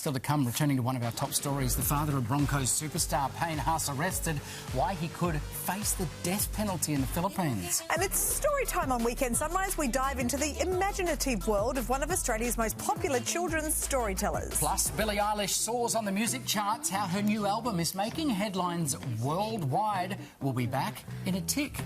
Still to come, returning to one of our top stories, the father of Broncos superstar Payne Haas arrested, why he could face the death penalty in the Philippines. And it's story time on Weekend Sunrise. We dive into the imaginative world of one of Australia's most popular children's storytellers. Plus, Billie Eilish soars on the music charts, how her new album is making headlines worldwide. We'll be back in a tick.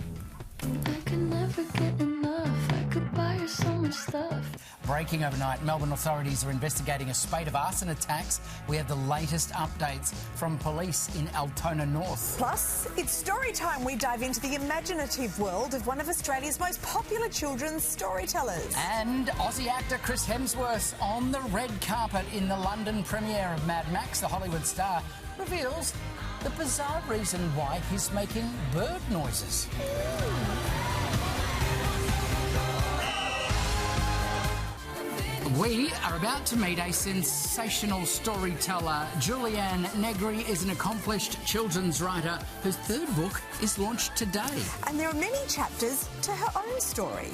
I can never get enough. I could buy her so much stuff. Breaking overnight, Melbourne authorities are investigating a spate of arson attacks. We have the latest updates from police in Altona North. Plus, it's story time. We dive into the imaginative world of one of Australia's most popular children's storytellers. And Aussie actor Chris Hemsworth on the red carpet in the London premiere of Mad Max, the Hollywood star, reveals the bizarre reason why he's making bird noises. We are about to meet a sensational storyteller. JULIANNE Negri is an accomplished children's writer whose third book is launched today. And there are many chapters to her own story.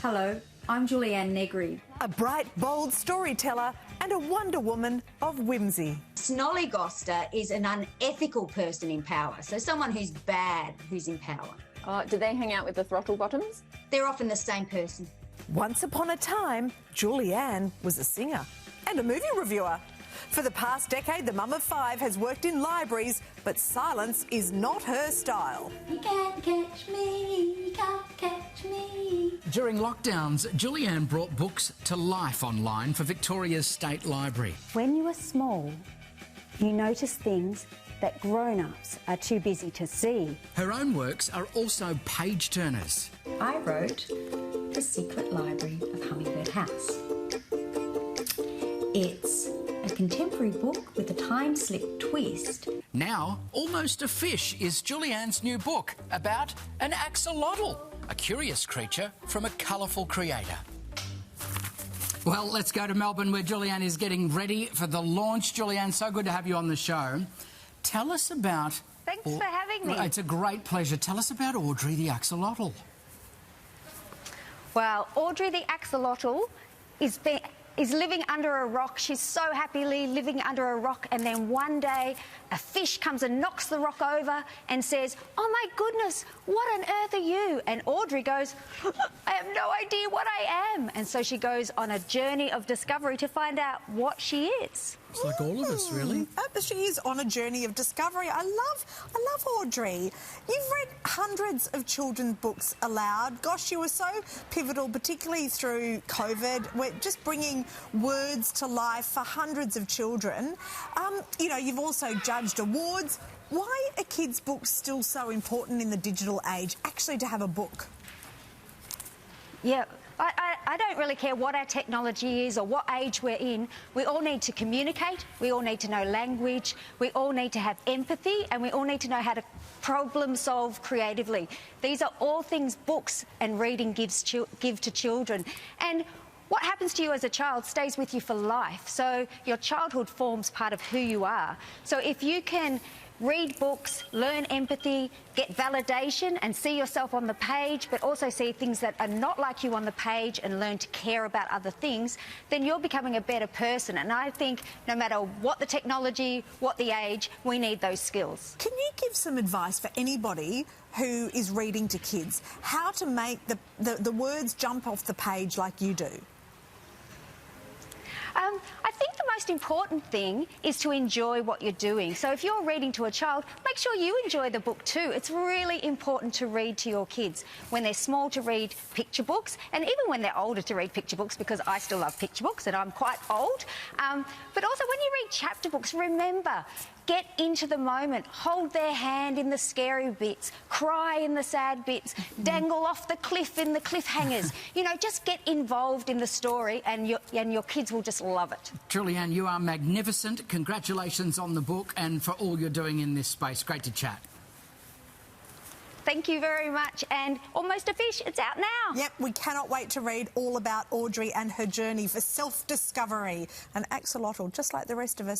Hello, I'm JULIANNE Negri. A bright, bold storyteller and a Wonder Woman of whimsy. Snollygoster is an unethical person in power, so someone who's bad who's in power. Do they hang out with the Throttlebottoms? They're often the same person. Once upon a time, JULIANNE was a singer and a movie reviewer. For the past decade, the mum of five has worked in libraries, but silence is not her style. You can't catch me, you can't catch me. During lockdowns, JULIANNE brought books to life online for Victoria's State Library. When you are small, you notice things that grown-ups are too busy to see. Her own works are also page-turners. I wrote The Secret Library of Hummingbird House. It's a contemporary book with a time-slip twist. Now, Almost a Fish is JULIANNE's new book about an axolotl, a curious creature from a colourful creator. Well, let's go to Melbourne where JULIANNE is getting ready for the launch. JULIANNE, so good to have you on the show. Tell us about... Thanks for having me. It's a great pleasure. Tell us about Audrey the axolotl. Well, Audrey the axolotl is living under a rock. She's so happily living under a rock, and then one day a fish comes and knocks the rock over and says, "Oh my goodness, what on earth are you?" And Audrey goes, "I have no idea what I am." And so she goes on a journey of discovery to find out what she is. It's like all of us, really. She is on a journey of discovery. I love Audrey. You've read hundreds of children's books aloud. Gosh, you were so pivotal, particularly through COVID. We're just bringing words to life for hundreds of children. You've also judged awards. Why are kids' books still so important in the digital age, actually to have a book? Yeah. I don't really care what our technology is or what age we're in. We all need to communicate, we all need to know language, we all need to have empathy, and we all need to know how to problem solve creatively. These are all things books and reading give to children. And what happens to you as a child stays with you for life. So your childhood forms part of who you are. So if you can read books, learn empathy, get validation and see yourself on the page, but also see things that are not like you on the page and learn to care about other things, then you're becoming a better person. And I think no matter what the technology, what the age, we need those skills. Can you give some advice for anybody who is reading to kids, how to make the words jump off the page like you do? I think the most important thing is to enjoy what you're doing. So if you're reading to a child, make sure you enjoy the book too. It's really important to read to your kids. When they're small, to read picture books, and even when they're older to read picture books, because I still love picture books and I'm quite old. But also when you read chapter books, remember, get into the moment, hold their hand in the scary bits, cry in the sad bits, dangle off the cliff in the cliffhangers. Just get involved in the story and your kids will just love it. JULIANNE, you are magnificent. Congratulations on the book and for all you're doing in this space. Great to chat. Thank you very much. And Almost a Fish, it's out now. Yep, we cannot wait to read all about Audrey and her journey for self-discovery. An axolotl, just like the rest of us.